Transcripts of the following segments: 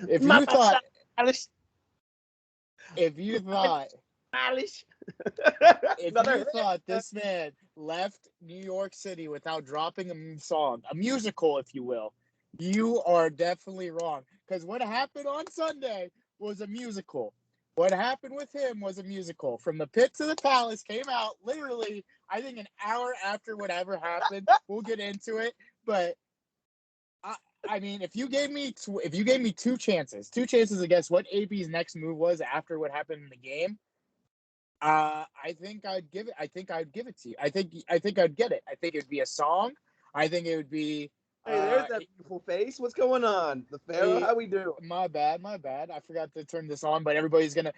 If you thought, if you thought this man left New York City without dropping a song, a musical, if you will, you are definitely wrong. Because what happened on Sunday was a musical. What happened with him was a musical. From the Pit to the Palace came out literally, I think, an hour after whatever happened. We'll get into it, but I mean, if you gave me two chances to guess what AB's next move was after what happened in the game, I think I'd give it. I think I'd give it to you. I think I'd get it. I think it'd be a song. I think it would be. Hey, there's that beautiful face. What's going on, the Pharaoh? How we do? My bad. I forgot to turn this on, but everybody's gonna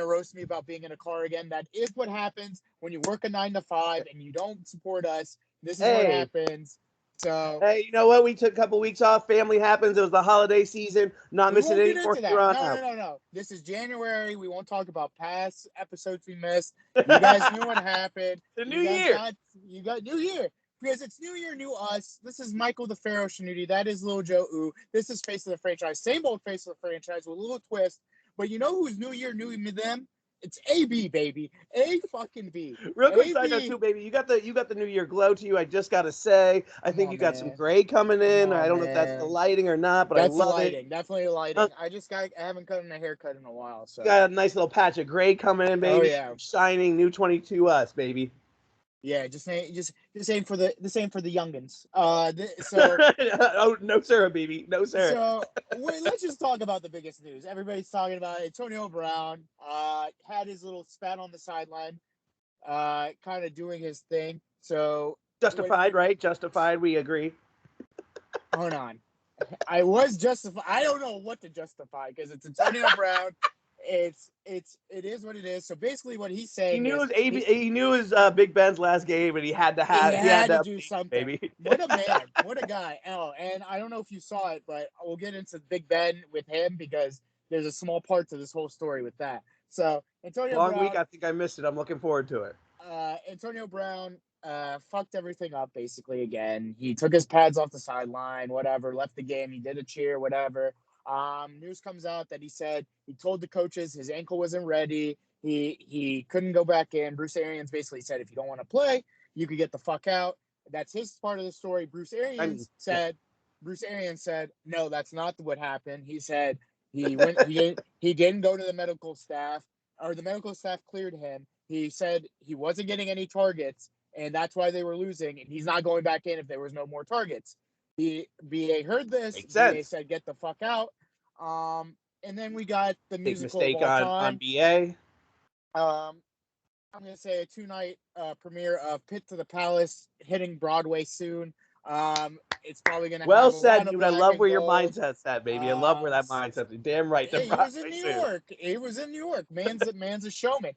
roast me about being in a car again. That is what happens when you work a 9 to 5 and you don't support us. This is what happens. So hey, you know what? We took a couple weeks off. Family happens. It was the holiday season. Not missing any more. No. This is January. We won't talk about past episodes we missed. You guys knew what happened. The New Year. You got New Year. Because it's New Year, new us. This is Michael the Pharaoh Shanuti. That is Lil Joe Ooh. This is Face of the Franchise. Same old Face of the Franchise with a little twist. But you know who's New Year, new them? It's AB, baby. A fucking B. Real quick side note too, baby. You got the New Year glow to you. I just gotta say, I think you got some gray coming in. I don't know if that's the lighting or not, but that's I love lighting. it. Definitely lighting. I haven't gotten a haircut in a while, so got a nice little patch of gray coming in, baby. Oh yeah, shining new 22 us, baby. Yeah, just aim for the youngins. So oh no, sir, baby, no sir. So let's just talk about the biggest news. Everybody's talking about Antonio Brown. Had his little spat on the sideline, kind of doing his thing. So justified, right? Justified. We agree. Hold on, I was justified. I don't know what to justify because it's Antonio Brown. It is what it is. So basically, what he's saying, he knew his Big Ben's last game, and he had to do something. Baby. What a man! What a guy! Oh, and I don't know if you saw it, but we'll get into Big Ben with him because there's a small part to this whole story with that. So Antonio Long Brown, week. I think I missed it. I'm looking forward to it. Antonio Brown fucked everything up basically again. He took his pads off the sideline, whatever, left the game. He did a cheer, whatever. News comes out that he told the coaches his ankle wasn't ready. He couldn't go back in. Bruce Arians basically said, if you don't want to play, you could get the fuck out. That's his part of the story. Bruce Arians said, no, that's not what happened. He said he didn't go to the medical staff, or the medical staff cleared him. He said he wasn't getting any targets, and that's why they were losing, and he's not going back in if there was no more targets. The BA heard this. BA said, "Get the fuck out." And then we got the musical mistake of all time. on BA. I'm gonna say a 2-night premiere of Pit to the Palace hitting Broadway soon. It's probably gonna. Well have said, dude. I love where your mindset's at, baby. I love where that mindset's. Damn right. He was in New York. He was in New York. Man's a showman.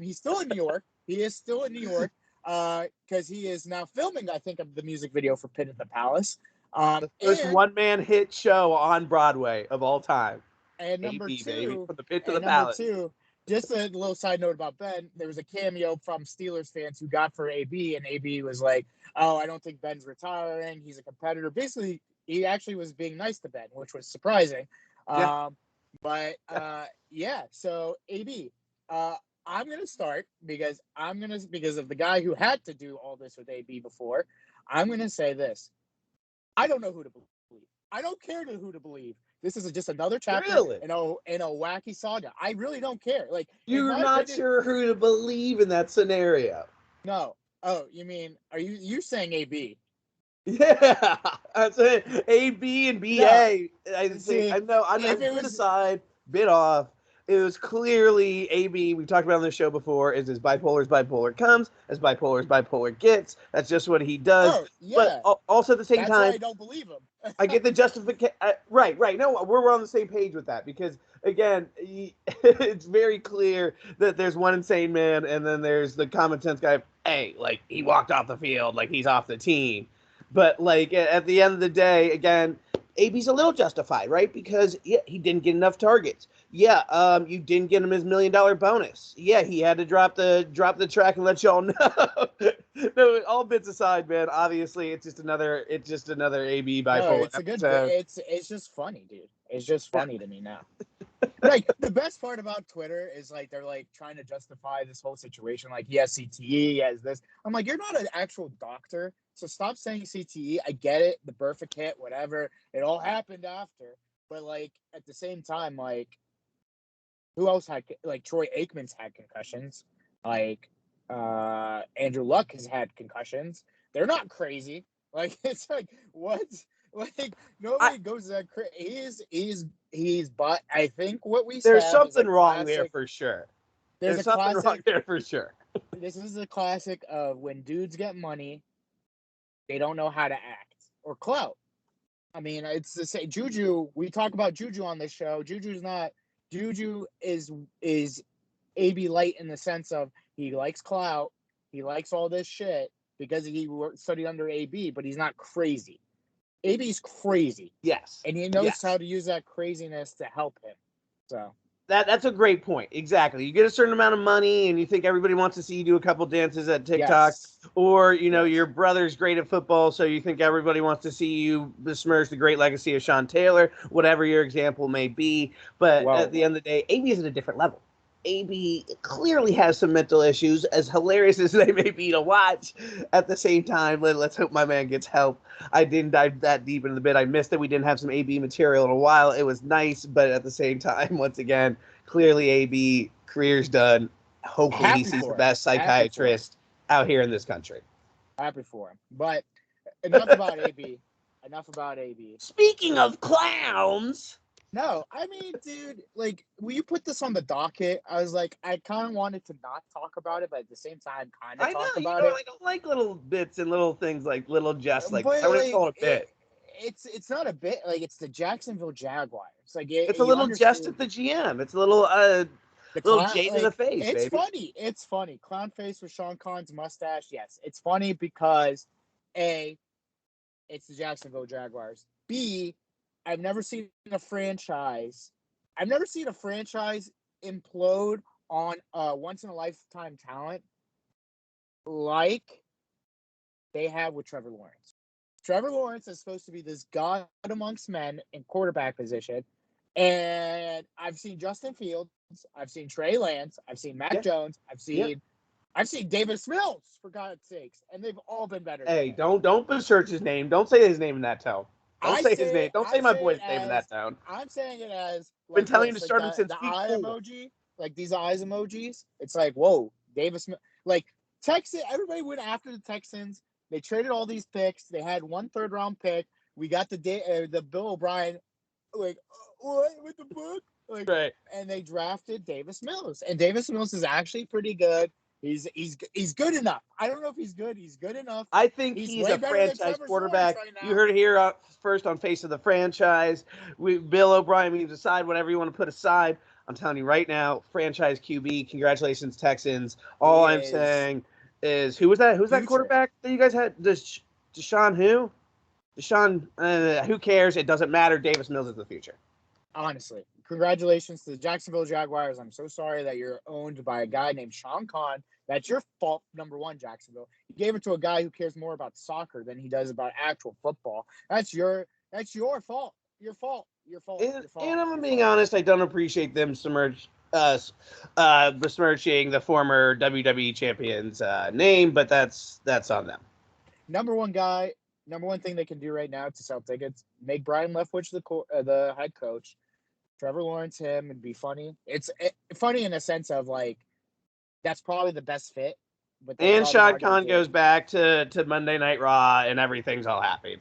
He's still in New York. He is still in New York. Because he is now filming, I think, of the music video for Pit at the Palace. The first one-man hit show on Broadway of all time. And number two, baby, from the Pit to the Palace. Two, just a little side note about Ben. There was a cameo from Steelers fans who got for AB, and AB was like, "Oh, I don't think Ben's retiring. He's a competitor." Basically, he actually was being nice to Ben, which was surprising. Yeah. So AB. I'm going to start because of the guy who had to do all this with AB before. I'm going to say this. I don't know who to believe. I don't care who to believe. This is just another chapter in a wacky saga. I really don't care. Like, you're not sure who to believe in that scenario. No. Oh, you mean, are you saying AB? Yeah, that's it. AB and BA. No. I know. I'm going to decide. Bit off. It was clearly AB, we've talked about on the show before, is as bipolar comes, as bipolar gets. That's just what he does. Oh, yeah. But also at the same time, why I don't believe him. I get the justification. Right. No, we're on the same page with that because, again, it's very clear that there's one insane man and then there's the common sense guy. Hey, like, he walked off the field, like, he's off the team. But, like, at the end of the day, again, AB's a little justified, right? Because he didn't get enough targets. You didn't get him his $1 million bonus. Yeah, he had to drop the track and let y'all know. No, all bits aside, man. Obviously, it's just another AB No, bipolar it's a good. episode. It's just funny, dude. It's just funny to me now. Like the best part about Twitter is like they're like trying to justify this whole situation. Like he has CTE, he has this. I'm like, you're not an actual doctor, so stop saying CTE. I get it, the perfect hit, whatever. It all happened after, but like at the same time, like who else had like Troy Aikman's had concussions, like Andrew Luck has had concussions. They're not crazy. Like it's like what? Like nobody goes that crazy. He's but I think what we There's have is something a wrong there classic. for sure. There's There's a something wrong classic. there for sure. This is a classic of when dudes get money, they don't know how to act or clout. I mean, it's the same. Juju. We talk about Juju on this show. Juju is AB light in the sense of he likes clout, he likes all this shit because he studied under AB, but he's not crazy. AB's crazy. Yes. And he knows how to use that craziness to help him. So that's a great point. Exactly. You get a certain amount of money and you think everybody wants to see you do a couple dances at TikTok. yes. Or, your brother's great at football, so you think everybody wants to see you besmirch the great legacy of Sean Taylor, whatever your example may be. But at the end of the day, AB is at a different level. AB clearly has some mental issues, as hilarious as they may be to watch. At the same time, let's hope my man gets help. I didn't dive that deep into the bit. I missed that we didn't have some AB material in a while. It was nice, but at the same time, once again, clearly AB, career's done. Hopefully he sees the best psychiatrist out here in this country. Happy for him. But enough about AB. Enough about AB. Speaking of clowns. No, I mean, dude, like, will you put this on the docket? I was like, I kind of wanted to not talk about it, but at the same time, kind of talk about it. I don't like little bits and little things like little jests like But this. I wouldn't call it a bit. It's not a bit. Like, it's the Jacksonville Jaguars. Like, it's a little jest at the GM. It's a little jade in the face, it's baby. funny. It's funny. Clown face with Sean Khan's mustache. Yes, it's funny because A, it's the Jacksonville Jaguars. B, I've never seen a franchise implode on once in a lifetime talent like they have with Trevor Lawrence. Trevor Lawrence is supposed to be this god amongst men in quarterback position. And I've seen Justin Fields, I've seen Trey Lance, I've seen Mac Jones, I've seen Davis Mills, for God's sakes, and they've all been better. Hey, don't search his name. Don't say his name in that tone. Don't say his name. Don't say my boy's name in that tone. I'm saying it as like, been telling you to start him since the eye emoji, like these eyes emojis. It's like, whoa, Davis, like Texas. Everybody went after the Texans. They traded all these picks. They had 1 3rd-round pick. We got the Bill O'Brien, like what with the book, like, right. And they drafted Davis Mills, and Davis Mills is actually pretty good. He's good enough. I don't know if he's good. He's good enough. I think he's a franchise quarterback. Right now. You heard it here first on Face of the Franchise. Bill O'Brien, we decide whatever you want to put aside. I'm telling you right now, franchise QB. Congratulations, Texans. All I'm saying is, who was that? Who's that quarterback that you guys had? Deshaun who? Deshaun, who cares? It doesn't matter. Davis Mills is the future. Honestly, congratulations to the Jacksonville Jaguars. I'm so sorry that you're owned by a guy named Sean Khan. That's your fault, number one, Jacksonville. You gave it to a guy who cares more about soccer than he does about actual football. That's your fault. Your fault. And I'm being honest, I don't appreciate them besmirching the former WWE champion's name, but that's on them. Number one thing they can do right now to sell tickets, make Brian Leftwich the head coach, Trevor Lawrence him, and be funny. It's funny in a sense of like that's probably the best fit. And Shad Khan goes back to Monday Night Raw, and everything's all happy.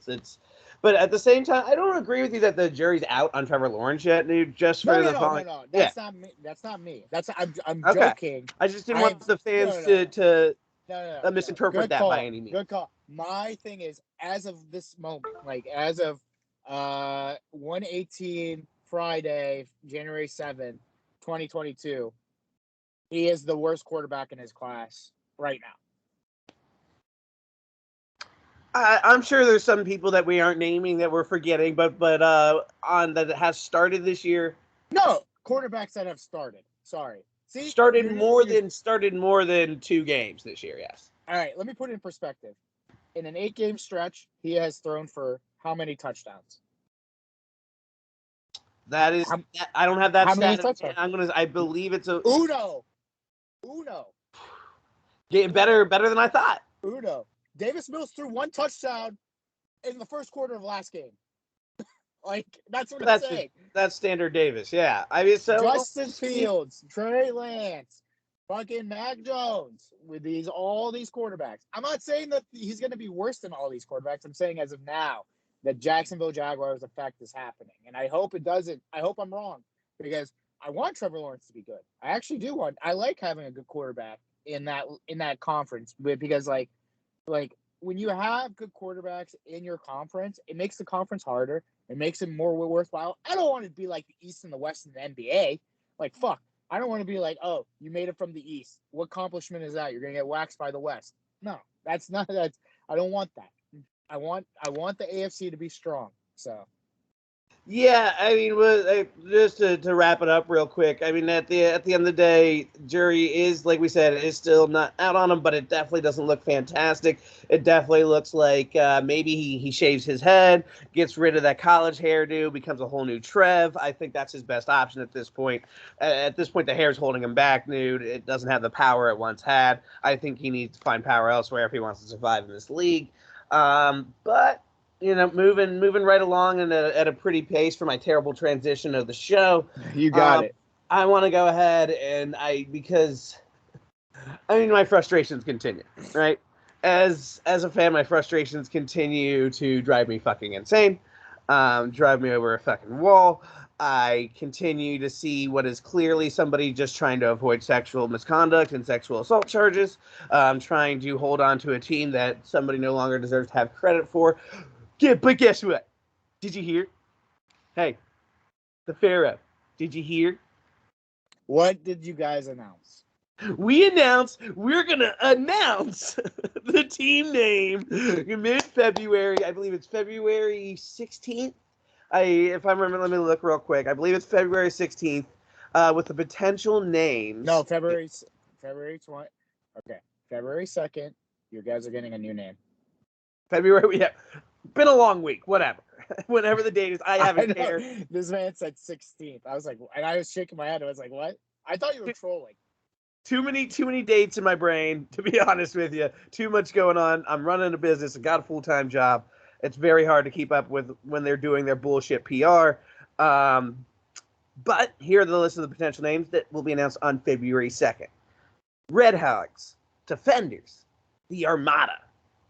But at the same time, I don't agree with you that the jury's out on Trevor Lawrence yet, dude. Just for no. That's not me. That's not me. I'm joking. I just didn't want the fans to misinterpret that by any means. Good call. My thing is, as of this moment, like as of 1/18 Friday, January 7th, 2022, he is the worst quarterback in his class right now. I'm sure there's some people that we aren't naming that we're forgetting, but on that it has started this year. No, quarterbacks that have started. Sorry. See, Started more than 2 games this year. Yes. All right, let me put it in perspective. In an 8-game stretch, he has thrown for how many touchdowns? That is, I don't have that how many stat. touchdowns? I believe it's a Uno. Getting better than I thought. Uno. Davis Mills threw 1 touchdown in the first quarter of last game. Like, that's what I'm saying. That's standard Davis. Yeah. I mean, so Justin Fields, Trey Lance, fucking Mac Jones, with all these quarterbacks. I'm not saying that he's going to be worse than all these quarterbacks. I'm saying as of now that Jacksonville Jaguars effect is happening. And I hope it doesn't. I hope I'm wrong, because I want Trevor Lawrence to be good. I actually do want. I like having a good quarterback in that conference, because like when you have good quarterbacks in your conference, it makes the conference harder. It makes it more worthwhile. I don't want to be like the East and the West in the NBA. Like, fuck. I don't want to be like, oh, you made it from the East. What accomplishment is that? You're gonna get waxed by the West. No, that's not. That's. I don't want that. I want the AFC to be strong. So. Yeah, I mean, just to wrap it up real quick. I mean, at the end of the day, jury is, like we said, is still not out on him, but it definitely doesn't look fantastic. It definitely looks like maybe he shaves his head, gets rid of that college hairdo, becomes a whole new Trev. I think that's his best option at this point. At this point, the hair's holding him back, dude. It doesn't have the power it once had. I think he needs to find power elsewhere if he wants to survive in this league. But moving right along at a pretty pace for my terrible transition of the show. You got it. I want to go ahead and because my frustrations continue, right? As a fan, my frustrations continue to drive me fucking insane, drive me over a fucking wall. I continue to see what is clearly somebody just trying to avoid sexual misconduct and sexual assault charges, trying to hold on to a team that somebody no longer deserves to have credit for. But guess what? Did you hear? Hey, the Pharaoh. Did you hear? What did you guys announce? We're going to announce the team name mid-February. I believe it's February 16th. If I remember, let me look real quick. I believe it's February 16th with the potential names. No, February 20. Okay, February 2nd. You guys are getting a new name. February, yeah. Been a long week. Whatever. Whenever the date is, I haven't cared. This man said 16th. I was like, and I was shaking my head. I was like, what? I thought you were trolling. Too many dates in my brain, to be honest with you. Too much going on. I'm running a business. I got a full-time job. It's very hard to keep up with when they're doing their bullshit PR. But here are the list of the potential names that will be announced on February 2nd. Red Hogs, Defenders, the Armada,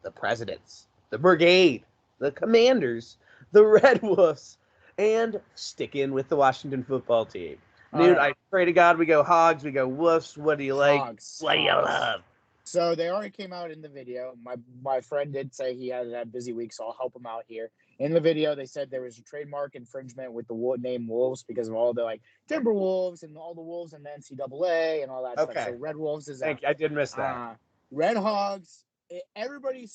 the Presidents, the Brigade, the Commanders, the Red Wolves, and stick in with the Washington football team. Dude, right. I pray to God we go Hogs, we go Wolves. What do you like? Hogs. What do you love? So they already came out in the video. My friend did say he had a busy week, so I'll help him out here. In the video, they said there was a trademark infringement with the name Wolves because of all the Timberwolves and all the Wolves in the NCAA and all that stuff. So Red Wolves is out. I did miss that. Red Hogs. Everybody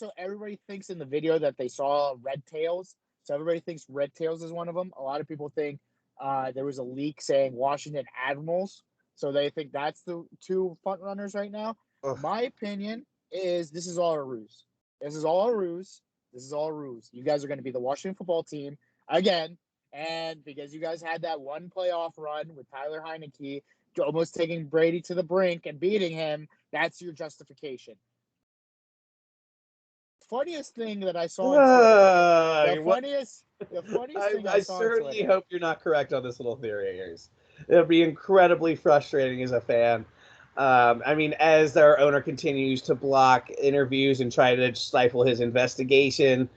thinks in the video that they saw Red Tails. So everybody thinks Red Tails is one of them. A lot of people think there was a leak saying Washington Admirals. So they think that's the 2 front runners right now. Ugh. My opinion is this is all a ruse. You guys are going to be the Washington football team again. And because you guys had that one playoff run with Tyler Heineke almost taking Brady to the brink and beating him, that's your justification. Funniest thing that I saw on Twitter, the funniest thing I saw certainly hope you're not correct on this little theory of yours. It'll be incredibly frustrating as a fan. As our owner continues to block interviews and try to stifle his investigation,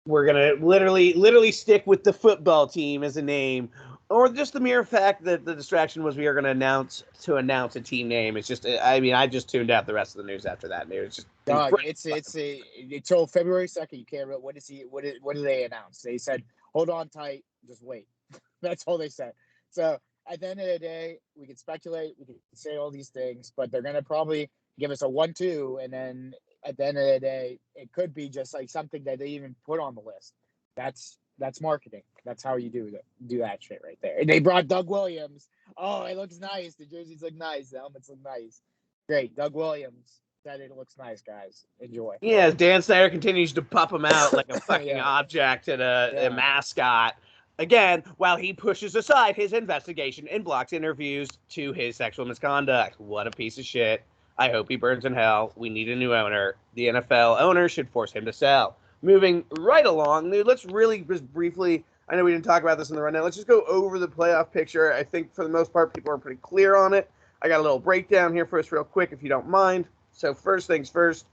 we're going to literally stick with the football team as a name, or just the mere fact that the distraction was we are going to announce a team name. It's just, I just tuned out the rest of the news after that. It's just until February 2nd. You can't. What do they announce? They said, hold on tight, just wait. That's all they said. So at the end of the day, we can speculate, we can say all these things, but they're going to probably give us a 1-2, and then at the end of the day, it could be just like something that they even put on the list. That's marketing. That's how you do that shit right there. And they brought Doug Williams. Oh, it looks nice. The jerseys look nice. The helmets look nice. Great. Doug Williams said it looks nice, guys. Enjoy. Yeah, Dan Snyder continues to pop him out like a fucking object and a mascot. Again, while he pushes aside his investigation and blocks interviews to his sexual misconduct. What a piece of shit. I hope he burns in hell. We need a new owner. The NFL owner should force him to sell. Moving right along, dude, let's really just briefly, I know we didn't talk about this in the rundown, let's just go over the playoff picture. I think for the most part, people are pretty clear on it. I got a little breakdown here for us real quick, if you don't mind. So first things first,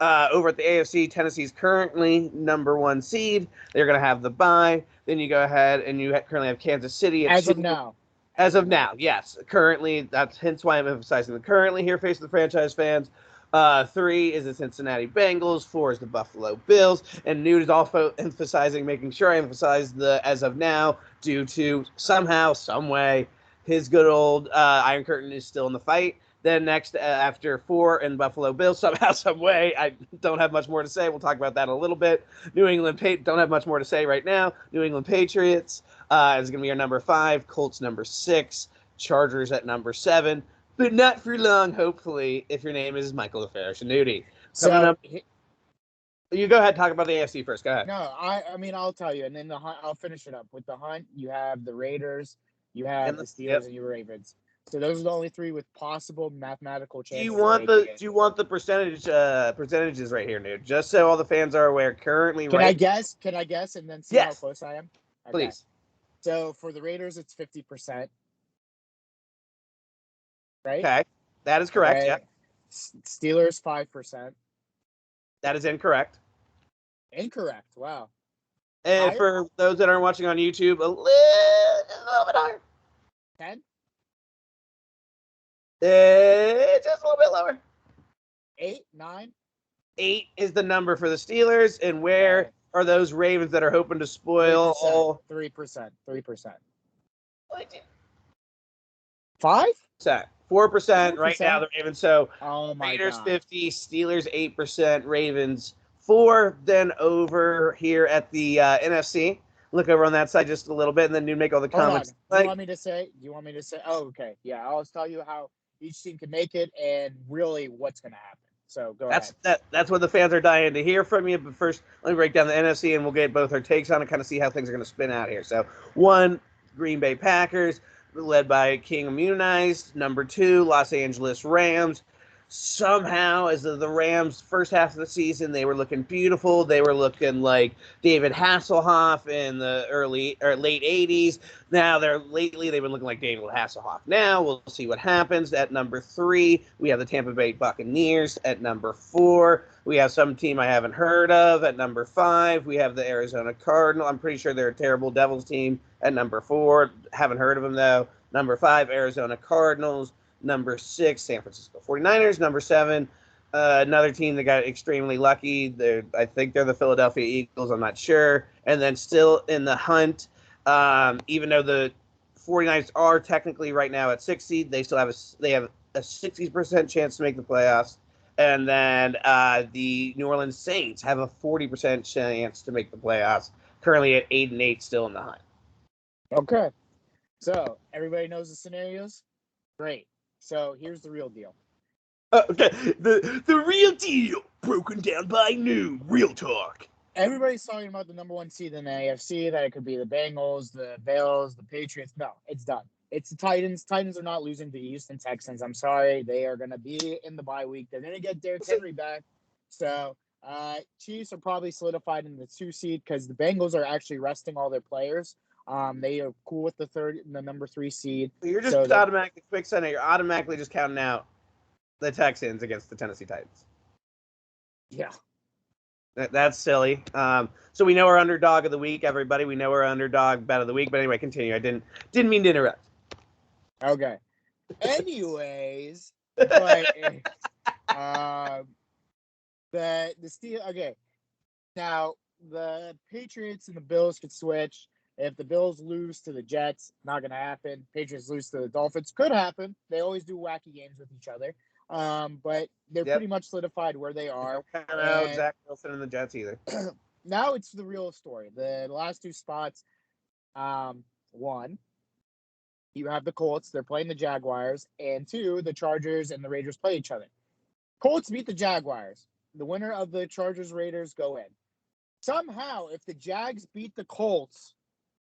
over at the AFC, Tennessee's currently number 1 seed. They're going to have the bye. Then you go ahead and you currently have Kansas City at As of now. As of now, yes. Currently, that's hence why I'm emphasizing the currently here, facing the franchise fans. 3 is the Cincinnati Bengals. 4 is the Buffalo Bills. And Newt is also emphasizing, making sure I emphasize the as of now, due to somehow, some way, his good old Iron Curtain is still in the fight. Then next, after 4 and Buffalo Bills, somehow, some way, I don't have much more to say. We'll talk about that in a little bit. Don't have much more to say right now. New England Patriots is going to be our number 5. Colts number 6. Chargers at number 7. But not for long, hopefully, if your name is Michael Shanuti. So, you go ahead, talk about the AFC first. Go ahead. No, I mean, I'll tell you, and then the Hunt, I'll finish it up. With the Hunt, you have the Raiders, you have the Steelers, and your Ravens. So those are the only 3 with possible mathematical chances. Do you want the percentages right here, dude? Just so all the fans are aware. Currently, Can I guess, and then see how close I am? Okay. Please. So for the Raiders, it's 50%. Right? Okay, that is correct. Okay. Yeah. Steelers 5%. That is incorrect. Incorrect. Wow. And for those that aren't watching on YouTube, a little bit higher. 10. It's just a little bit lower. 8, 9. 8 is the number for the Steelers, and where are those Ravens that are hoping to spoil 3%, all? 3%. 5%. 4% right now, the Ravens. So Raiders God. 50, Steelers 8%, Ravens 4. Then over here at the NFC, look over on that side just a little bit, and then you make all the comments. Do you want me to say? Oh, okay. Yeah, I'll tell you how each team can make it and really what's going to happen. So go ahead. That's what the fans are dying to hear from you. But first, let me break down the NFC, and we'll get both our takes on it, kind of see how things are going to spin out here. So 1, Green Bay Packers, led by King Immunized. Number 2, Los Angeles Rams. Somehow, as the Rams' first half of the season, they were looking beautiful. They were looking like David Hasselhoff in the late 80s. Now they've been looking like David Hasselhoff. Now we'll see what happens. At number 3, we have the Tampa Bay Buccaneers. At number 4, we have some team I haven't heard of. At number 5, we have the Arizona Cardinals. I'm pretty sure they're a terrible Devils team. At number 4, haven't heard of them though. Number 5, Arizona Cardinals. Number 6, San Francisco 49ers. Number 7, another team that got extremely lucky. I think they're the Philadelphia Eagles. I'm not sure. And then still in the hunt, even though the 49ers are technically right now at 6 seed, they have a 60% chance to make the playoffs. And then the New Orleans Saints have a 40% chance to make the playoffs. Currently at 8-8, still in the hunt. Okay. So everybody knows the scenarios? Great. So here's the real deal. Okay, the real deal, broken down by noon, real talk. Everybody's talking about the number 1 seed in the AFC, that it could be the Bengals, the Bills, the Patriots. No, it's done. It's the Titans. Titans are not losing to the Houston Texans. I'm sorry. They are going to be in the bye week. They're going to get Derrick Henry back. So Chiefs are probably solidified in the 2 seed because the Bengals are actually resting all their players. They are cool with the number 3 seed. So you're just automatically, quick center, you're automatically just counting out the Texans against the Tennessee Titans. Yeah. That's silly. So we know our underdog of the week, everybody. We know our underdog bet of the week. But anyway, continue. I didn't mean to interrupt. Okay. Anyways, but the Steel. Okay. Now the Patriots and the Bills could switch. If the Bills lose to the Jets, not going to happen. Patriots lose to the Dolphins, could happen. They always do wacky games with each other. But they're pretty much solidified where they are. Don't count out Zach Wilson and the Jets either. Now it's the real story. The last two spots, one, you have the Colts. They're playing the Jaguars. And two, the Chargers and the Raiders play each other. Colts beat the Jaguars. The winner of the Chargers-Raiders go in. Somehow, if the Jags beat the Colts,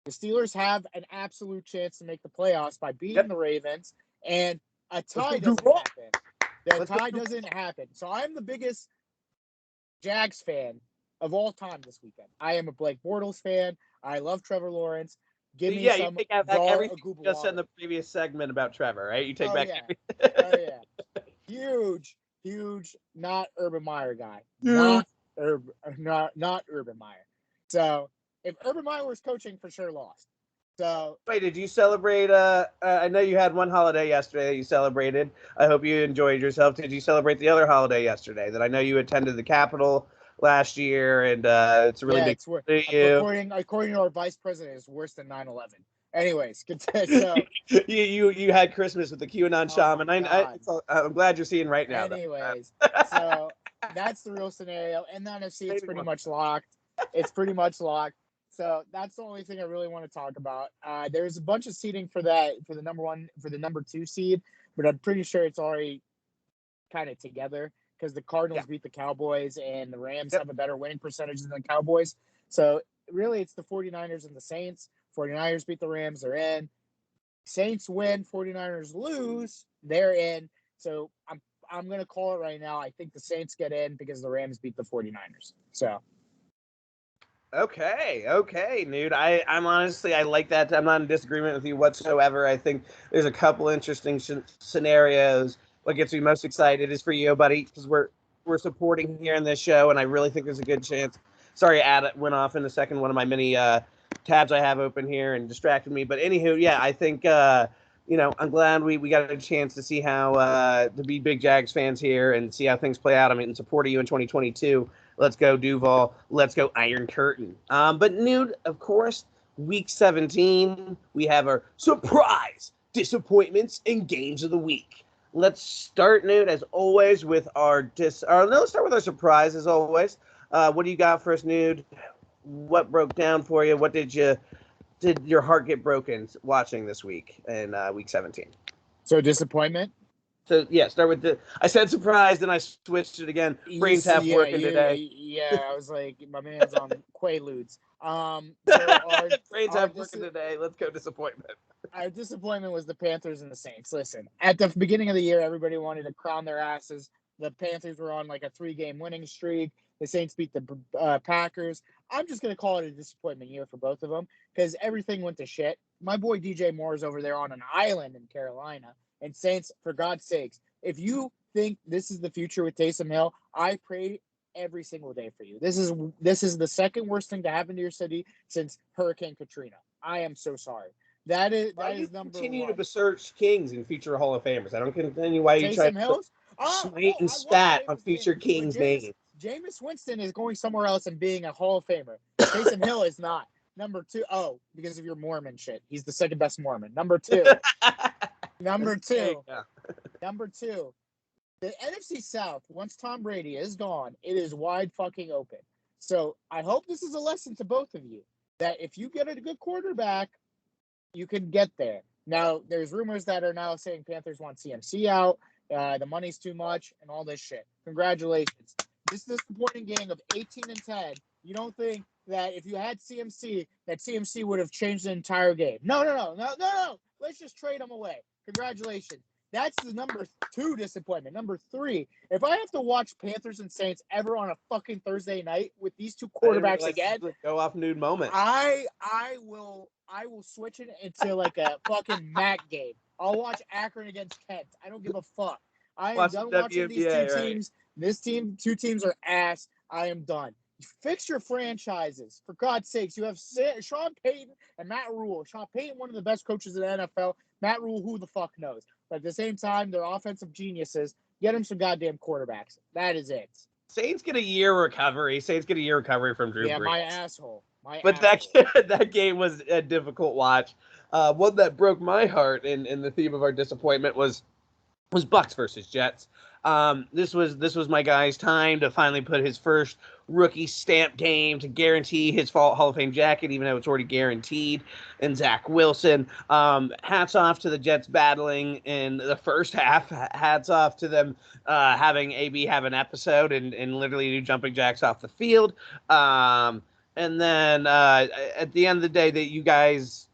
the Steelers have an absolute chance to make the playoffs by beating the Ravens, and a tie doesn't happen. The tie doesn't happen. So I'm the biggest Jags fan of all time this weekend. I am a Blake Bortles fan. I love Trevor Lawrence. Give me some you take back everything you just said in the previous segment about Trevor, right? You take back everything. Huge, not Urban Meyer guy. Not Urban Meyer. So if Urban Meyer was coaching, for sure lost. So wait, did you celebrate? I know you had one holiday yesterday that you celebrated. I hope you enjoyed yourself. Did you celebrate the other holiday yesterday? That I know you attended the Capitol last year, and it's a really big deal to you. According to our vice president, it's worse than 9/11. Anyways, so you had Christmas with the QAnon shaman. I'm glad you're seeing right now. Anyways, so that's the real scenario. In the NFC, it's pretty much locked. It's pretty much locked. So that's the only thing I really want to talk about. There's a bunch of seeding for the number 2 seed, but I'm pretty sure it's already kind of together because the Cardinals beat the Cowboys and the Rams have a better winning percentage than the Cowboys. So really, it's the 49ers and the Saints. 49ers beat the Rams, they're in. Saints win, 49ers lose, they're in. So I'm going to call it right now. I think the Saints get in because the Rams beat the 49ers. So Okay, Nude. I'm honestly, I like that. I'm not in disagreement with you whatsoever. I think there's a couple interesting scenarios. What gets me most excited is for you, buddy, because we're supporting here in this show, and I really think there's a good chance. Sorry, ad went off in a second. One of my many tabs I have open here and distracted me. But anywho, yeah, I think I'm glad we got a chance to see how to be big Jags fans here and see how things play out. I mean, supporting you in 2022. Let's go Duval. Let's go Iron Curtain. But Nude, of course, week 17, we have our surprise disappointments and games of the week. Let's start, Nude, as always, with let's start with our surprise, as always. What do you got for us, Nude? What broke down for you? What did your heart get broken watching this week in week 17? So disappointment? So, yeah, start with I said surprise, then I switched it again. Brain's half working today. Yeah, I was like, my man's on Quaaludes. Brain's half working today. Let's go disappointment. Our disappointment was the Panthers and the Saints. Listen, at the beginning of the year, everybody wanted to crown their asses. The Panthers were on like a 3-game winning streak. The Saints beat the Packers. I'm just going to call it a disappointment year for both of them because everything went to shit. My boy DJ Moore is over there on an island in Carolina. And Saints, for God's sakes, if you think this is the future with Taysom Hill, I pray every single day for you. This is the second worst thing to happen to your city since Hurricane Katrina. I am so sorry. That is number continue 1. to research Kings and future Hall of Famers. I don't continue why you try to smite and spat on future Kings' names. Jameis Winston is going somewhere else and being a Hall of Famer. Taysom Hill is not. Number 2, because of your Mormon shit. He's the second best Mormon. Number 2. Number two, the NFC South, once Tom Brady is gone, it is wide fucking open. So I hope this is a lesson to both of you that if you get a good quarterback, you can get there. Now, there's rumors that are now saying Panthers want CMC out, the money's too much, and all this shit. Congratulations. This disappointing game of 18-10. You don't think that if you had CMC, that CMC would have changed the entire game? No. Let's just trade him away. Congratulations. That's the number 2 disappointment. Number 3, if I have to watch Panthers and Saints ever on a fucking Thursday night with these two quarterbacks again, go off Nude moment. I will switch it into like a fucking MAC game. I'll watch Akron against Kent. I don't give a fuck. I am done watching these two teams. This team, 2 teams are ass. I am done. Fix your franchises. For God's sakes, you have Sean Payton and Matt Rule. Sean Payton, one of the best coaches in the NFL. Matt Rule, who the fuck knows? But at the same time, they're offensive geniuses. Get them some goddamn quarterbacks. That is it. Saints get a year recovery. Saints get a year recovery from Drew Brees. Yeah, my asshole. That game was a difficult watch. One that broke my heart in the theme of our disappointment was Bucks versus Jets. This was my guy's time to finally put his first rookie stamp game to guarantee his Hall of Fame jacket, even though it's already guaranteed. And Zach Wilson. Hats off to the Jets battling in the first half. Hats off to them having AB have an episode and literally do jumping jacks off the field. And then at the end of the day, that you guys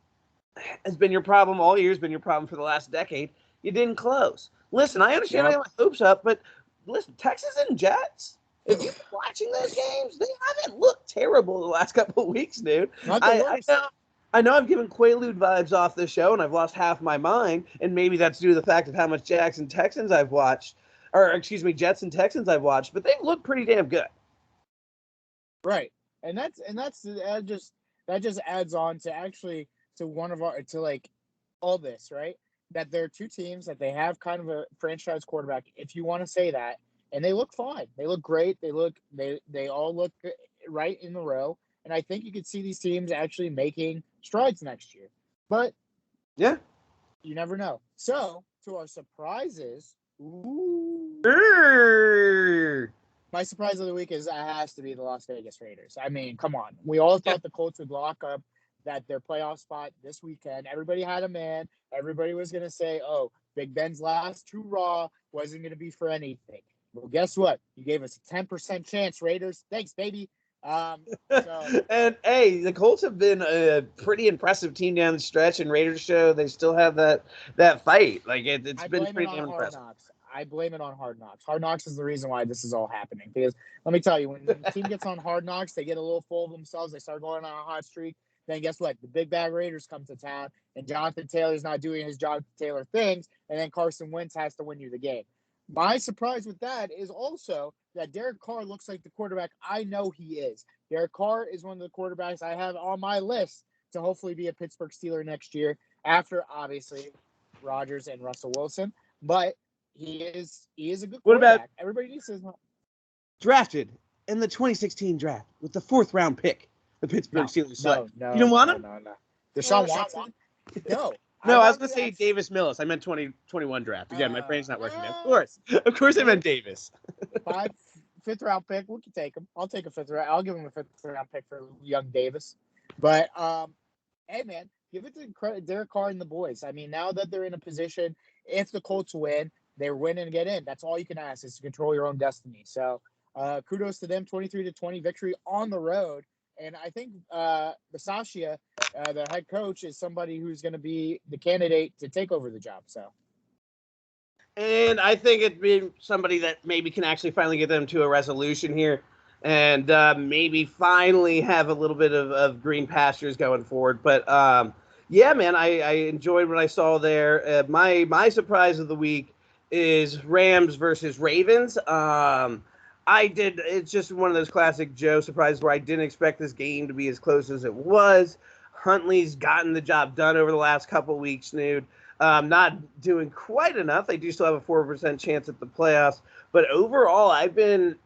has been your problem all year, has been your problem for the last decade. You didn't close. Listen, I understand I got my hopes up, but listen, Texas and Jets, if you're watching those games, they haven't looked terrible the last couple of weeks, dude. I know I've given Quaalude vibes off this show, and I've lost half my mind, and maybe that's due to the fact of how much Jets and Texans I've watched, but they've looked pretty damn good. Right, and that just adds on to actually to one of our to like all this, right? That there are two teams that they have kind of a franchise quarterback, if you want to say that, and they look fine. They look great. They all look right in the row. And I think you could see these teams actually making strides next year. But yeah, you never know. So, to our surprises, my surprise of the week has to be the Las Vegas Raiders. I mean, come on. We all thought the Colts would lock up their playoff spot this weekend. Everybody had a man. Everybody was going to say, oh, Big Ben's last hurrah wasn't going to be for anything. Well, guess what? You gave us a 10% chance, Raiders. Thanks, baby. And hey, the Colts have been a pretty impressive team down the stretch, and Raiders show they still have that fight. Like it's been pretty damn impressive. I blame it on Hard Knocks. Hard Knocks is the reason why this is all happening. Because let me tell you, when the team gets on Hard Knocks, they get a little full of themselves. They start going on a hot streak. Then guess what? The big bad Raiders come to town, and Jonathan Taylor's not doing his Jonathan Taylor things, and then Carson Wentz has to win you the game. My surprise with that is also that Derek Carr looks like the quarterback I know he is. Derek Carr is one of the quarterbacks I have on my list to hopefully be a Pittsburgh Steeler next year, after obviously Rodgers and Russell Wilson. But he is a good quarterback. What about everybody needs to drafted in the 2016 draft with the 4th round pick? The Pittsburgh Steelers. No. You don't want him? No. Deshaun Watson? No. No, I was going to say Davis Mills. I meant 2021 draft. Again, my brain's not working. Of course I meant Davis. 5th round pick. We can take him. I'll take a 5th round. I'll give him a 5th round pick for young Davis. But, hey, man, give it to Derek Carr and the boys. I mean, now that they're in a position, if the Colts win, they win and get in. That's all you can ask, is to control your own destiny. So, kudos to them. 23-20 victory on the road. And I think Bisaccia, the head coach, is somebody who's going to be the candidate to take over the job. So, and I think it'd be somebody that maybe can actually finally get them to a resolution here, and maybe finally have a little bit of green pastures going forward. But yeah, man, I enjoyed what I saw there. My surprise of the week is Rams versus Ravens. It's just one of those classic Joe surprises where I didn't expect this game to be as close as it was. Huntley's gotten the job done over the last couple of weeks, Snood. Not doing quite enough. They do still have a 4% chance at the playoffs. But overall, I've been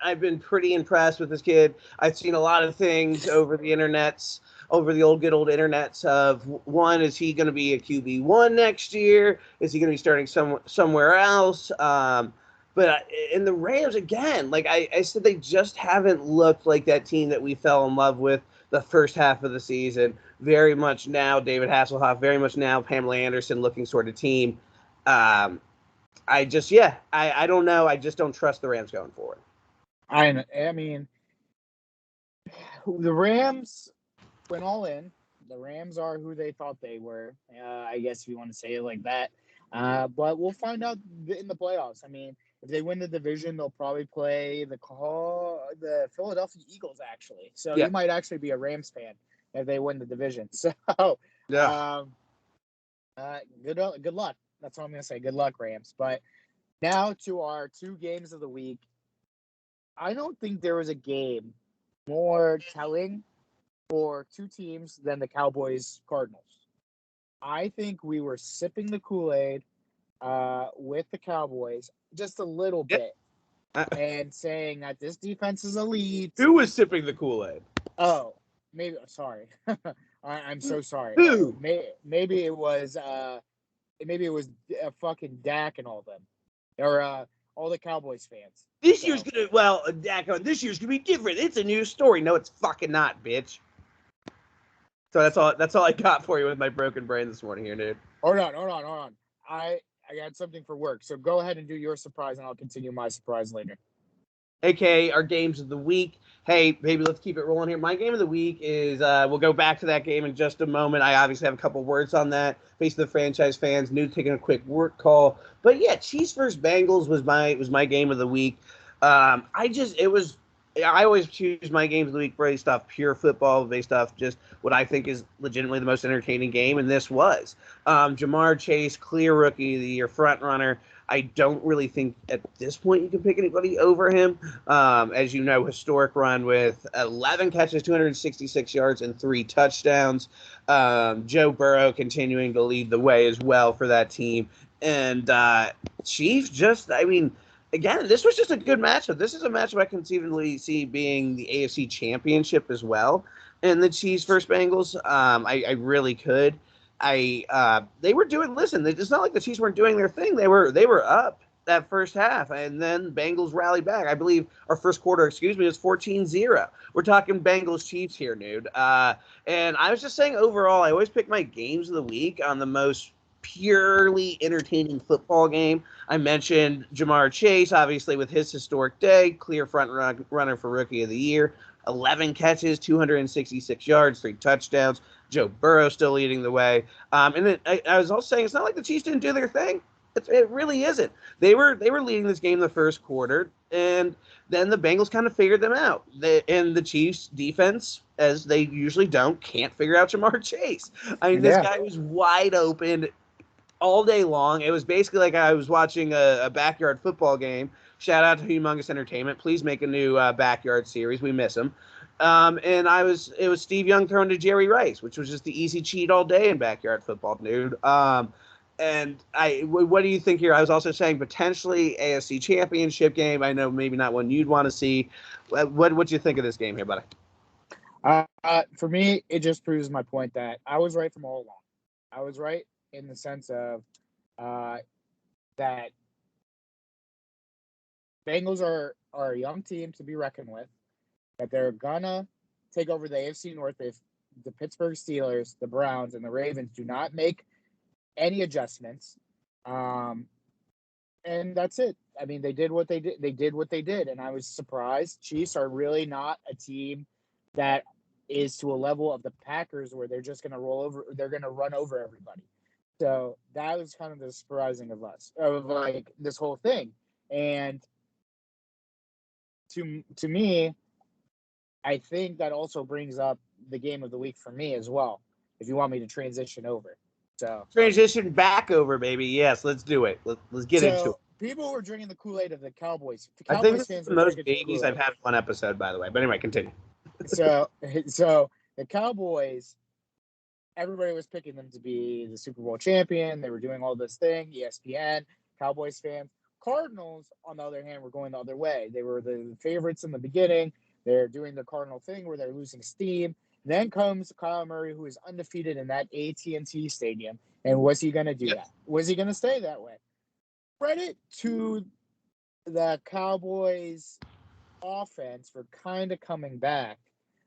pretty impressed with this kid. I've seen a lot of things over the good old internets of, one, is he going to be a QB1 next year? Is he going to be starting somewhere else? But in the Rams, again, like I said, they just haven't looked like that team that we fell in love with the first half of the season. Very much now David Hasselhoff, very much now Pamela Anderson looking sort of team. I don't know. I just don't trust the Rams going forward. I mean, the Rams went all in. The Rams are who they thought they were, I guess, if you want to say it like that. But we'll find out in the playoffs. I mean, if they win the division, they'll probably play the Philadelphia Eagles, actually. So you might actually be a Rams fan if they win the division. So, good luck. That's what I'm going to say. Good luck, Rams. But now to our 2 games of the week. I don't think there was a game more telling for 2 teams than the Cowboys-Cardinals. I think we were sipping the Kool-Aid with the Cowboys just a little bit and saying that this defense is elite. Who was sipping the Kool-Aid? Oh, maybe. Sorry. I'm so sorry. Who? Maybe it was fucking Dak and all them. Or all the Cowboys fans. This year's gonna this year's gonna be different. It's a new story. No, it's fucking not, bitch. So that's all I got for you with my broken brain this morning here, dude. Hold on. I got something for work. So go ahead and do your surprise, and I'll continue my surprise later. Okay, our games of the week. Hey, baby, let's keep it rolling here. My game of the week is we'll go back to that game in just a moment. I obviously have a couple words on that. Face of the franchise fans, new taking a quick work call. But yeah, Chiefs versus Bengals was my game of the week. I always choose my games of the week based off pure football, based off just what I think is legitimately the most entertaining game, and this was. Jamar Chase, clear rookie of the year, front runner. I don't really think at this point you can pick anybody over him. As you know, historic run with 11 catches, 266 yards, and 3 touchdowns. Joe Burrow continuing to lead the way as well for that team. And Chiefs again, this was just a good matchup. This is a matchup I conceivably see being the AFC Championship as well. And the Chiefs versus Bengals, I really could. They were doing. Listen, it's not like the Chiefs weren't doing their thing. They were up that first half, and then Bengals rallied back. I believe our first quarter, was 14-0. We're talking Bengals Chiefs here, dude. And I was just saying, overall, I always pick my games of the week on the most purely entertaining football game. I mentioned Jamar Chase, obviously, with his historic day, clear front runner for Rookie of the Year, 11 catches, 266 yards, 3 touchdowns. Joe Burrow still leading the way. And then I was also saying, it's not like the Chiefs didn't do their thing. It really isn't. They were leading this game the first quarter, and then the Bengals kind of figured them out. And the Chiefs defense, as they usually don't, can't figure out Jamar Chase. I mean, this guy was wide open all day long. It was basically like I was watching a backyard football game. Shout out to Humongous Entertainment. Please make a new backyard series. We miss him. And it was Steve Young throwing to Jerry Rice, which was just the easy cheat all day in backyard football, dude. And what do you think here? I was also saying potentially AFC Championship game. I know maybe not one you'd want to see. What do you think of this game here, buddy? For me, it just proves my point that I was right from all along. I was right in the sense of that Bengals are a young team to be reckoned with, that they're gonna take over the AFC North if the Pittsburgh Steelers, the Browns, and the Ravens do not make any adjustments. And that's it. I mean, they did what they did. And I was surprised. Chiefs are really not a team that is to a level of the Packers where they're just going to roll over. They're going to run over everybody. So that was kind of the surprising of like this whole thing. And to me, I think that also brings up the game of the week for me as well, if you want me to transition over. So transition back over, baby. Yes, let's do it. Let's get into it. People were drinking the Kool-Aid of the Cowboys. I think this is the most babies I've had in one episode, by the way. But anyway, continue. So the Cowboys, everybody was picking them to be the Super Bowl champion. They were doing all this thing, ESPN, Cowboys fans. Cardinals, on the other hand, were going the other way. They were the favorites in the beginning. They're doing the Cardinal thing where they're losing steam. Then comes Kyle Murray, who is undefeated in that AT&T stadium. And was he going to do that? Was he going to stay that way? Credit to the Cowboys offense for kind of coming back.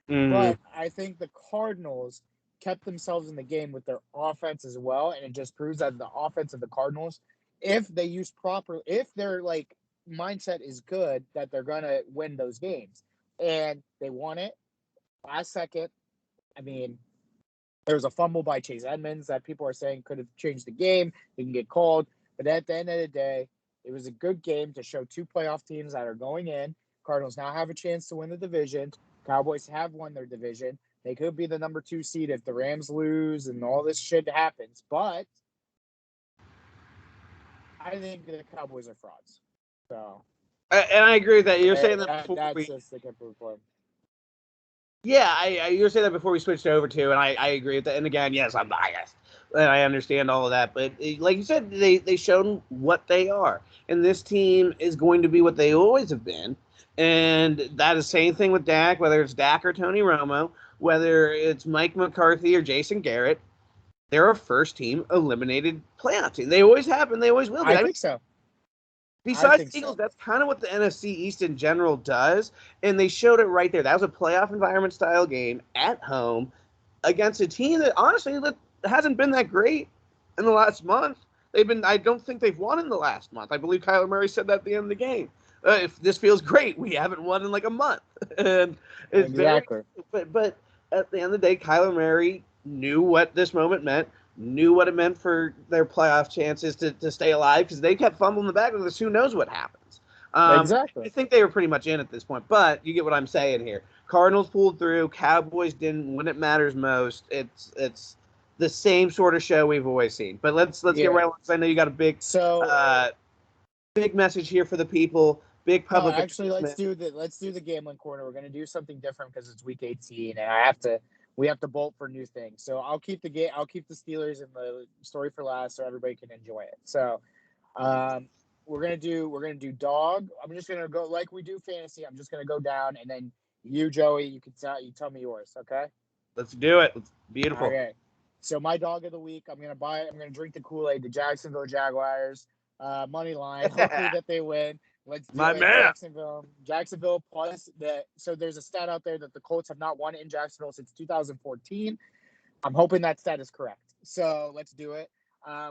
But I think the Cardinals kept themselves in the game with their offense as well. And it just proves that the offense of the Cardinals, if they use proper, if their mindset is good, that they're going to win those games. And they won it last second. I mean, there was a fumble by Chase Edmonds that people are saying could have changed the game. He can get called. But at the end of the day, it was a good game to show 2 playoff teams that are going in. Cardinals now have a chance to win the division. Cowboys have won their division. They could be the number 2 seed if the Rams lose and all this shit happens. But I think the Cowboys are frauds. So, and I agree with that. You're saying that before that's just the point. Yeah, you saying that before we switched over to, and I agree with that. And again, yes, I'm biased, and I understand all of that. But like you said, they shown what they are, and this team is going to be what they always have been. And that is the same thing with Dak, whether it's Dak or Tony Romo, whether it's Mike McCarthy or Jason Garrett. They're a first-team eliminated playoff team. They always have, and they always will be. I think so. Besides the Eagles, that's kind of what the NFC East in general does, and they showed it right there. That was a playoff environment style game at home against a team that honestly that hasn't been that great in the last month. I don't think they've won in the last month. I believe Kyler Murray said that at the end of the game. If this feels great, we haven't won in like a month, and it's exactly. But at the end of the day, Kyler Murray knew what this moment meant, knew what it meant for their playoff chances to stay alive because they kept fumbling the back with this. Who knows what happens? Exactly. I think they were pretty much in at this point, but you get what I'm saying here. Cardinals pulled through. Cowboys didn't when it matters most. It's the same sort of show we've always seen. But let's get right on. I know you got a big message here for the people. Big public. Actually, let's do the gambling corner. We're gonna do something different because it's week 18, and we have to bolt for new things. So I'll keep the Steelers and the story for last, so everybody can enjoy it. So, we're gonna do dog. I'm just gonna go like we do fantasy. I'm just gonna go down, and then you, Joey, you tell me yours. Okay. Let's do it. It's beautiful. Okay. So my dog of the week, I'm gonna drink the Kool-Aid. The Jacksonville Jaguars, money line. Hopefully that they win. Let's do it. Man. Jacksonville plus so there's a stat out there that the Colts have not won in Jacksonville since 2014. I'm hoping that stat is correct. So let's do it.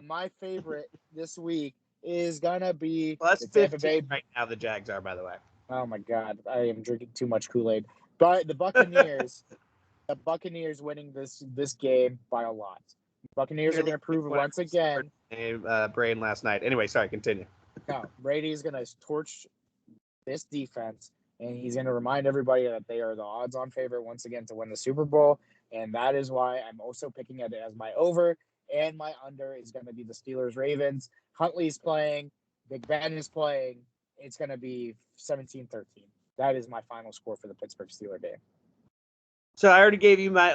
My favorite this week is gonna be plus 15 right now. The Jags are, by the way. Oh my God, I am drinking too much Kool-Aid. But the Buccaneers, winning this game by a lot. Buccaneers are going to prove it once again. Brain last night. Anyway, sorry, continue. No, Brady is going to torch this defense, and he's going to remind everybody that they are the odds-on favorite once again to win the Super Bowl, and that is why I'm also picking it as my over, and my under is going to be the Steelers-Ravens. Huntley's playing. Big Ben is playing. It's going to be 17-13. That is my final score for the Pittsburgh Steelers game. So I already gave you my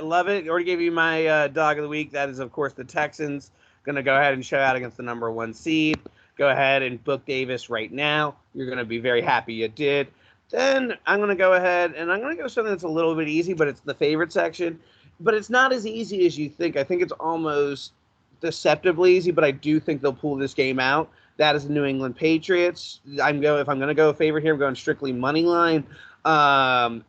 dog of the week. That is, of course, the Texans. Going to go ahead and show out against the number 1 seed. Go ahead and book Davis right now. You're going to be very happy you did. Then I'm going to go ahead and I'm going to go something that's a little bit easy, but it's the favorite section. But it's not as easy as you think. I think it's almost deceptively easy, but I do think they'll pull this game out. That is the New England Patriots. If I'm going to go a favorite here, I'm going strictly money line. And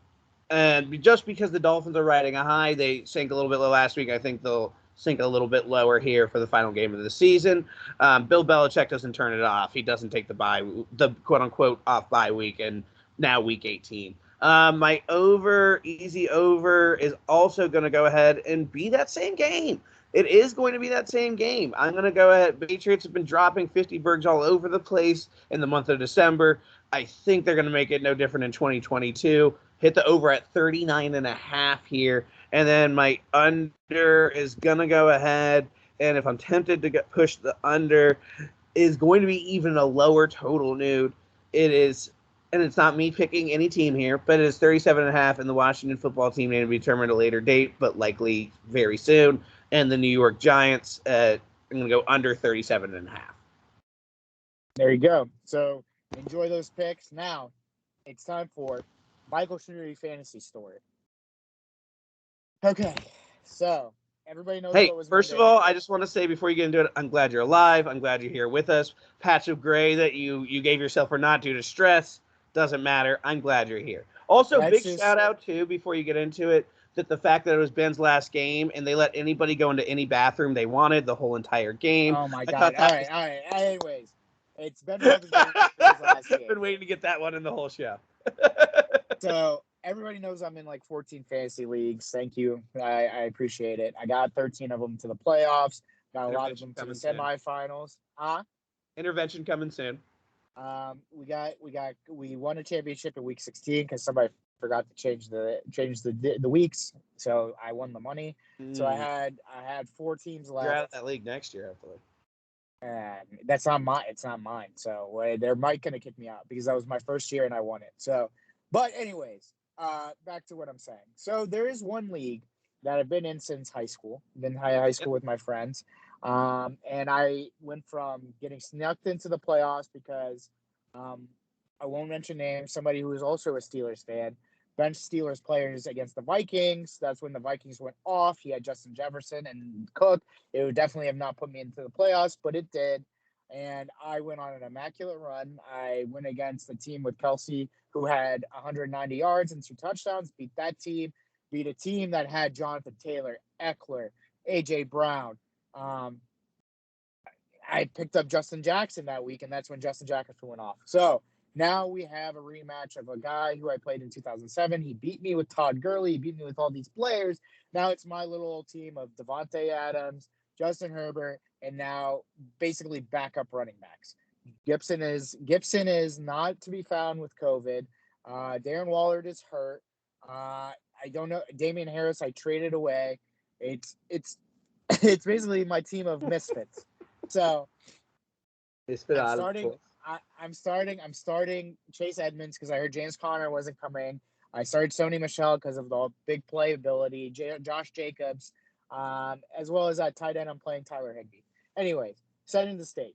just because the Dolphins are riding a high, they sank a little bit low last week. I think they'll sink a little bit lower here for the final game of the season. Bill Belichick doesn't turn it off. He doesn't take the quote-unquote off bye week, and now week 18. My easy over, is also going to go ahead and be that same game. It is going to be that same game. I'm going to go ahead. Patriots have been dropping 50 burgers all over the place in the month of December. I think they're going to make it no different in 2022. Hit the over at 39.5 here. And then my under is going to go ahead. And if I'm tempted to push the under, is going to be even a lower total, nude. It is, and it's not me picking any team here, but it is 37.5, and the Washington football team may be determined at a later date, but likely very soon. And the New York Giants, I'm going to go under 37.5. There you go. So enjoy those picks. Now it's time for Michael Shoonery Fantasy Story. Okay, so everybody knows what was first Monday. of all, I just want to say before you get into it, I'm glad you're alive. I'm glad you're here with us. Patch of gray that you gave yourself or not due to stress doesn't matter. I'm glad you're here. Also, shout out too before you get into it, that the fact that it was Ben's last game and they let anybody go into any bathroom they wanted the whole entire game. Oh my God! All right. Anyways, it's Ben last game. Been waiting to get that one in the whole show. So everybody knows I'm in like 14 fantasy leagues. Thank you. I appreciate it. I got 13 of them to the playoffs. Got a lot of them to the semifinals. Intervention coming soon. We won a championship in week 16 because somebody forgot to change the weeks. So I won the money. So I had 4 teams left. You're out of that league next year, hopefully. That's not mine. It's not mine. So they're gonna kick me out because that was my first year and I won it. So, but anyways, back to what I'm saying. So there is one league that I've been in since high school. Been high school with my friends. And I went from getting snuck into the playoffs because I won't mention names. Somebody who is also a Steelers fan benched Steelers players against the Vikings. That's when the Vikings went off. He had Justin Jefferson and Cook. It would definitely have not put me into the playoffs, but it did. and I went on an immaculate run. I went against the team with Kelsey, who had 190 yards and 2 touchdowns, beat that team, beat a team that had Jonathan Taylor, Eckler, A.J. Brown. I picked up Justin Jackson that week, and that's when Justin Jackson went off. So now we have a rematch of a guy who I played in 2007. He beat me with Todd Gurley. He beat me with all these players. Now it's my little team of Devontae Adams, Justin Herbert, and now basically backup running backs. Gibson is not to be found with COVID. Darren Waller is hurt. I don't know. Damian Harris, I traded away. It's it's basically my team of misfits. So I'm starting Chase Edmonds because I heard James Conner wasn't coming. I started Sony Michel because of the big playability. Josh Jacobs, as well as at tight end, I'm playing Tyler Higbee. Anyways, setting the stage.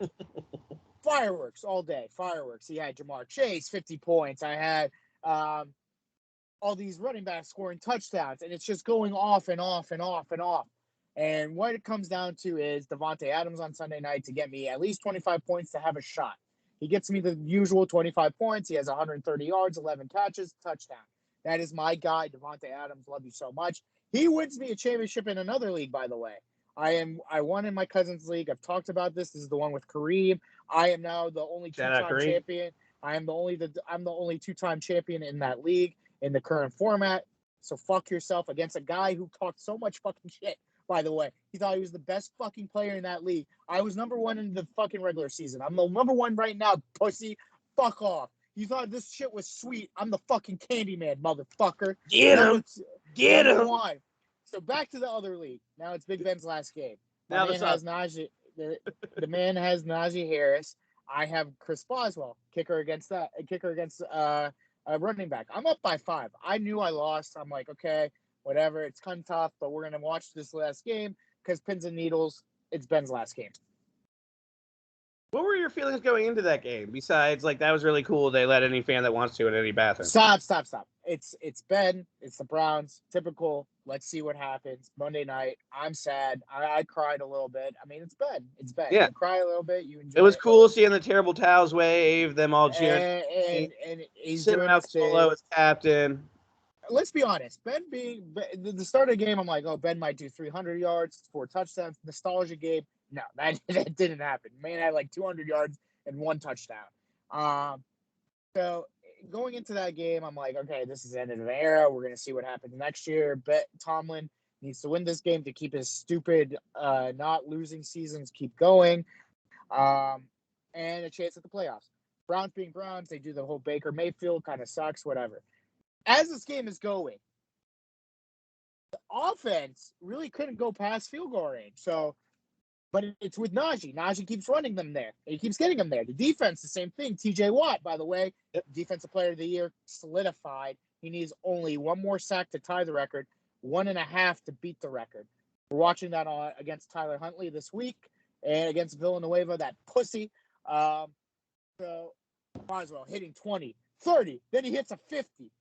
Fireworks all day. Fireworks. He had Jamar Chase, 50 points. I had all these running backs scoring touchdowns, and it's just going off and off and off and off. And what it comes down to is Devontae Adams on Sunday night to get me at least 25 points to have a shot. He gets me the usual 25 points. He has 130 yards, 11 catches, touchdown. That is my guy, Devontae Adams. Love you so much. He wins me a championship in another league, by the way. I won in my cousin's league. I've talked about this. This is the one with Kareem. I am now the only two-time champion. I'm the only two-time champion in that league in the current format. So fuck yourself against a guy who talked so much fucking shit. By the way, he thought he was the best fucking player in that league. I was number 1 in the fucking regular season. I'm the number 1 right now, pussy. Fuck off. You thought this shit was sweet. I'm the fucking Candyman, motherfucker. Get him. Get him. So back to the other league. Now it's Big Ben's last game. The man has Najee Harris. I have Chris Boswell, kicker against a running back. I'm up by 5. I knew I lost. I'm like, okay, whatever. It's kind of tough, but we're going to watch this last game because pins and needles, it's Ben's last game. What were your feelings going into that game? Besides, like, that was really cool. They let any fan that wants to in any bathroom. Stop. It's Ben. It's the Browns. Typical. Let's see what happens. Monday night. I'm sad. I cried a little bit. I mean, it's Ben. Yeah. You cry a little bit. You enjoy it. Was cool seeing the terrible towels wave, them all cheering. And he's sitting doing out solo as captain. Let's be honest. Ben being the start of the game, I'm like, oh, Ben might do 300 yards, 4 touchdowns. Nostalgia game. No, that didn't happen. Man had like 200 yards and 1 touchdown. So going into that game, I'm like, okay, this is the end of an era. We're gonna see what happens next year. But Tomlin needs to win this game to keep his stupid not losing seasons keep going, and a chance at the playoffs. Browns being Browns, they do the whole Baker Mayfield kind of sucks, whatever. As this game is going, the offense really couldn't go past field goal range. So, but it's with Najee. Najee keeps running them there. He keeps getting them there. The defense, the same thing. TJ Watt, by the way, Defensive Player of the Year, solidified. He needs only 1 more sack to tie the record, 1.5 to beat the record. We're watching that against Tyler Huntley this week and against Villanueva, that pussy. So Boswell hitting 20, 30, then he hits a 50.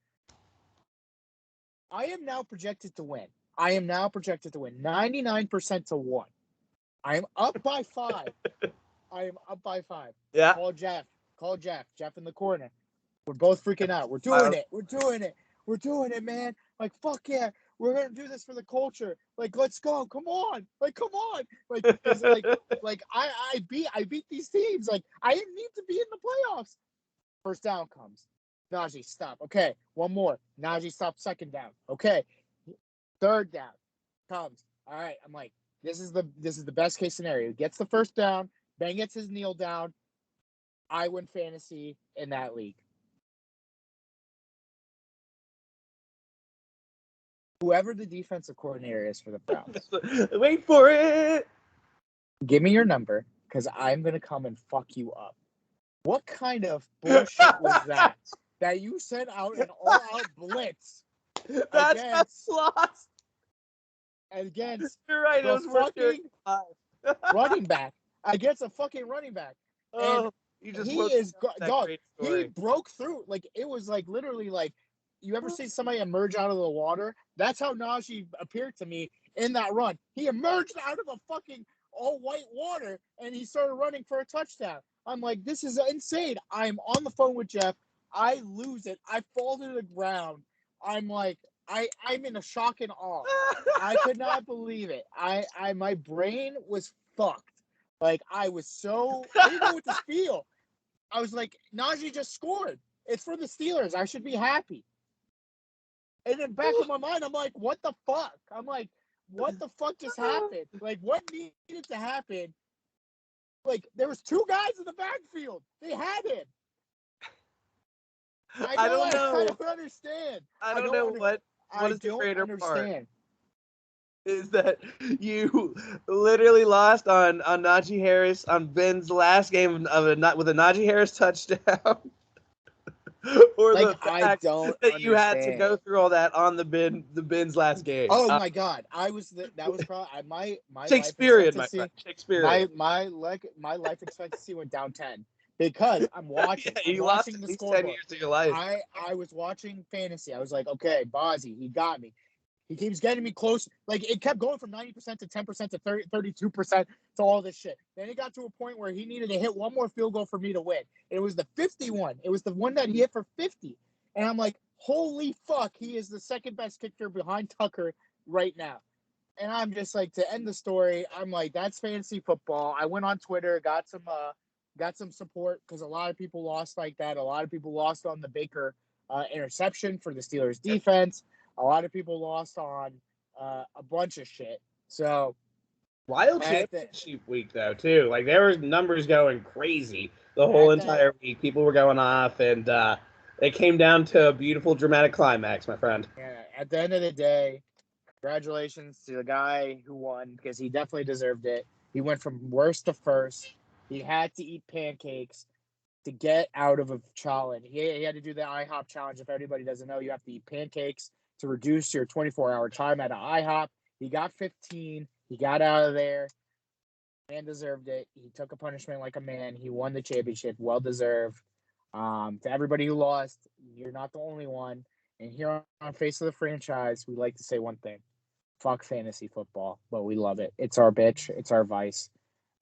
I am now projected to win. 99% to 1. I am up by 5. Yeah. Call Jeff. Jeff in the corner. We're both freaking out. We're doing it, man. Like, fuck yeah. We're going to do this for the culture. Like, let's go. Come on. Like, I beat these teams. Like, I didn't need to be in the playoffs. First down comes. Najee, stop. Okay, 1 more. Najee, stop. Second down. Okay. Third down comes. All right. I'm like, this is the best case scenario. He gets the first down. Ben gets his kneel down. I win fantasy in that league. Whoever the defensive coordinator is for the Browns. Wait for it. Give me your number because I'm going to come and fuck you up. What kind of bullshit was that? That you sent out an all-out blitz That's lost. Against You're right. It was fucking running back. Against a fucking running back. Oh, and he broke through. Like, it was like literally like, you ever see somebody emerge out of the water? That's how Najee appeared to me in that run. He emerged out of a fucking all white water, and he started running for a touchdown. I'm like, this is insane. I'm on the phone with Jeff. I lose it. I fall to the ground. I'm like, I'm in a shock and awe. I could not believe it. My brain was fucked. Like, I didn't know what to feel. I was like, Najee just scored. It's for the Steelers. I should be happy. And then back in my mind, I'm like, what the fuck? I'm like, what the fuck just happened? Like, what needed to happen? Like, there was 2 guys in the backfield. They had him. I don't know. I don't understand. I don't know what is the greater part. Is that you literally lost on Najee Harris on Ben's last game with a Najee Harris touchdown, or like, the fact that you had to go through all that on the Ben's last game? Oh my God, that was probably my Shakespearean, my friend. Shakespearean. My life expectancy went down 10 because I'm watching. Yeah, you lost at least 10 years of your life. I was watching fantasy. I was like, okay, Bozzy, he got me. He keeps getting me close. Like, it kept going from 90% to 10% to 32% to all this shit. Then it got to a point where he needed to hit one more field goal for me to win. It was the 51. It was the one that he hit for 50. And I'm like, holy fuck, he is the second best kicker behind Tucker right now. And I'm just like, to end the story, I'm like, that's fantasy football. I went on Twitter, got some support because a lot of people lost like that. A lot of people lost on the Baker interception for the Steelers defense. A lot of people lost on a bunch of shit. So wild championship week though too. Like, there were numbers going crazy the whole entire week. People were going off, and it came down to a beautiful dramatic climax, my friend. Yeah. At the end of the day, congratulations to the guy who won because he definitely deserved it. He went from worst to first. He had to eat pancakes to get out of a challenge. He had to do the IHOP challenge. If anybody doesn't know, you have to eat pancakes to reduce your 24-hour time at an IHOP. He got 15. He got out of there. Man deserved it. He took a punishment like a man. He won the championship. Well deserved. To everybody who lost, you're not the only one. And here on Face of the Franchise, we like to say one thing. Fuck fantasy football, but we love it. It's our bitch. It's our vice.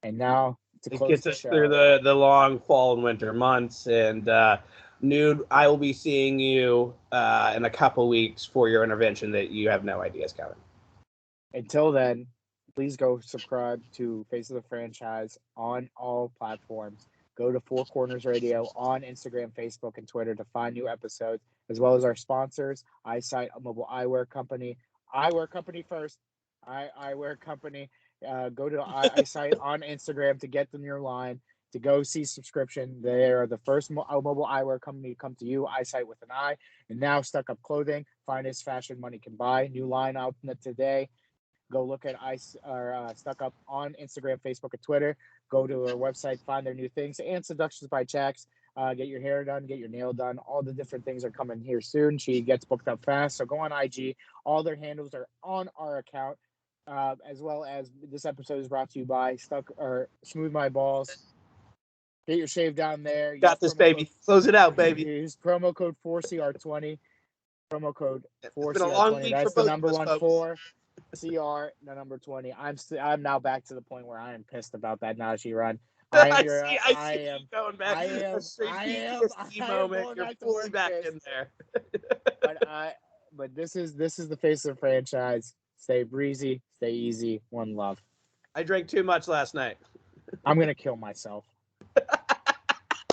And now, to close it gets us through the long fall and winter months. And Nude, I will be seeing you in a couple weeks for your intervention that you have no idea is coming. Until then, please go subscribe to Face of the Franchise on all platforms. Go to Four Corners Radio on Instagram, Facebook, and Twitter to find new episodes, as well as our sponsors, Eyesight, a mobile eyewear company. Eyewear company first. Eyewear company. Go to Eyesight on Instagram to get them your line, to go see subscription. They are the first mobile eyewear company to come to you, Eyesight with an eye. And now Stuck Up Clothing, finest fashion money can buy. New line out today. Go look at Stuck Up on Instagram, Facebook, and Twitter. Go to our website, find their new things. And Seductions by Jags. Get your hair done, get your nail done. All the different things are coming here soon. She gets booked up fast. So go on IG. All their handles are on our account. As well as this episode is brought to you by Smooth My Balls. Get your shave down there. Got this, baby. Close it out, baby. Use promo code 4CR20. Promo code 4CR20. It's been a long week. That's for the number us, 1 4. CR, the number 20. I'm now back to the point where I am pissed about that Najee run. I see you going back. I am moment. You're fully back in there. but this is the face of the franchise. Stay breezy, stay easy. One love. I drank too much last night. I'm gonna kill myself.